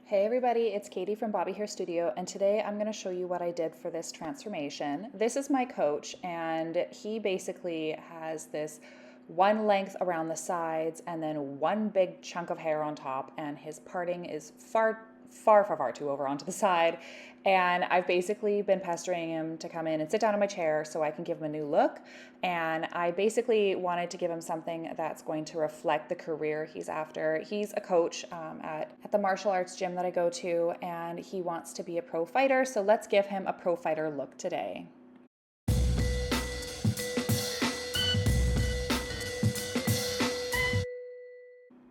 Hey everybody, it's Katie from Bobby Hair Studio, and today I'm going to show you what I did for this transformation. This is my coach, and he basically has this one length around the sides and then one big chunk of hair on top, and his parting is far too over onto the side. And I've basically been pestering him to come in and sit down in my chair so I can give him a new look. And I basically wanted to give him something that's going to reflect the career he's after. He's a coach at the martial arts gym that I go to, and he wants to be a pro fighter. So let's give him a pro fighter look today.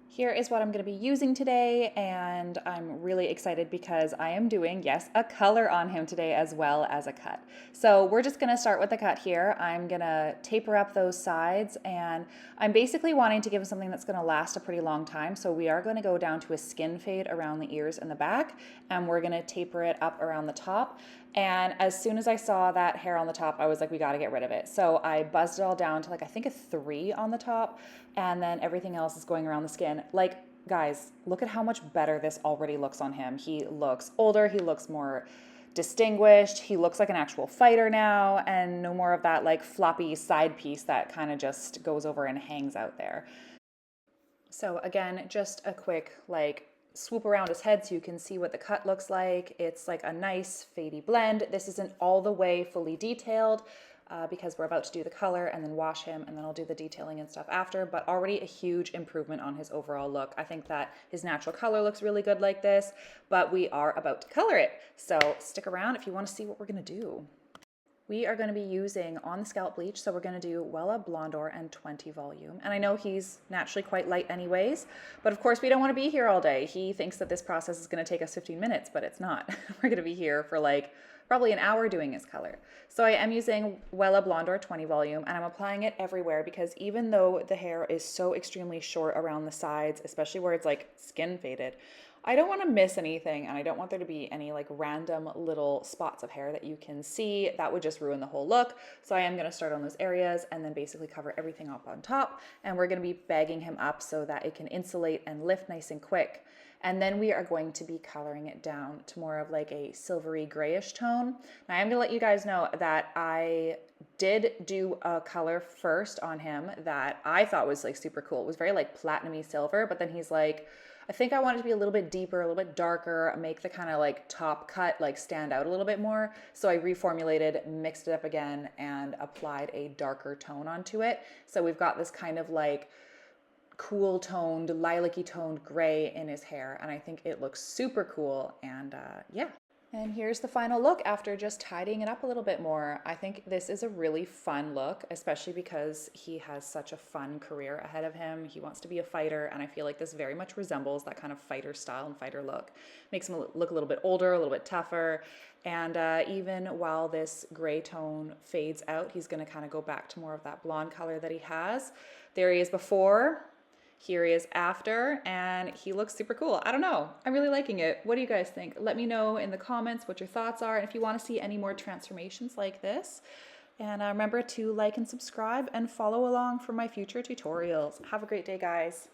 Here is what I'm going to be using today, and I'm really excited because I am doing, yes, a color on him today as well as a cut. So we're just going to start with the cut here. I'm going to taper up those sides, and I'm basically wanting to give him something that's going to last a pretty long time. So we are going to go down to a skin fade around the ears and the back, and we're going to taper it up around the top. And as soon as I saw that hair on the top, I was like, we got to get rid of it. So I buzzed it all down to I think a 3 on the top, and then everything else is going around the skin. Guys, look at how much better this already looks on him. He looks older, he looks more distinguished, he looks like an actual fighter now, and no more of that floppy side piece that kind of just goes over and hangs out there. So again, just a quick swoop around his head so you can see what the cut looks like. It's like a nice fadey blend. This isn't all the way fully detailed because we're about to do the color and then wash him, and then I'll do the detailing and stuff after, but already a huge improvement on his overall look. I think that his natural color looks really good like this, but we are about to color it. So stick around if you want to see what we're going to do. We are going to be using on the scalp bleach, so we're going to do Wella Blondor and 20 volume. And I know he's naturally quite light anyways, but of course we don't want to be here all day. He thinks that this process is going to take us 15 minutes, but it's not. We're going to be here for probably an hour doing his color. So I am using Wella Blondor 20 volume, and I'm applying it everywhere because even though the hair is so extremely short around the sides, especially where it's skin faded, I don't want to miss anything, and I don't want there to be any random little spots of hair that you can see. That would just ruin the whole look. So I am going to start on those areas and then basically cover everything up on top, and we're going to be bagging him up so that it can insulate and lift nice and quick. And then we are going to be coloring it down to more of a silvery grayish tone. Now I'm going to let you guys know that I did do a color first on him that I thought was super cool. It was very platinumy silver, but then he's I think I want it to be a little bit deeper, a little bit darker, make the kind of top cut stand out a little bit more. So I reformulated, mixed it up again, and applied a darker tone onto it. So we've got this kind of cool toned, lilac-y toned gray in his hair, and I think it looks super cool. And yeah. And here's the final look after just tidying it up a little bit more. I think this is a really fun look, especially because he has such a fun career ahead of him. He wants to be a fighter, and I feel like this very much resembles that kind of fighter style and fighter look. Makes him look a little bit older, a little bit tougher, and even while this gray tone fades out, he's gonna kind of go back to more of that blonde color that he has. There he is before. Here he is after, and he looks super cool. I don't know. I'm really liking it. What do you guys think? Let me know in the comments what your thoughts are, and if you want to see any more transformations like this. And remember to like and subscribe and follow along for my future tutorials. Have a great day, guys.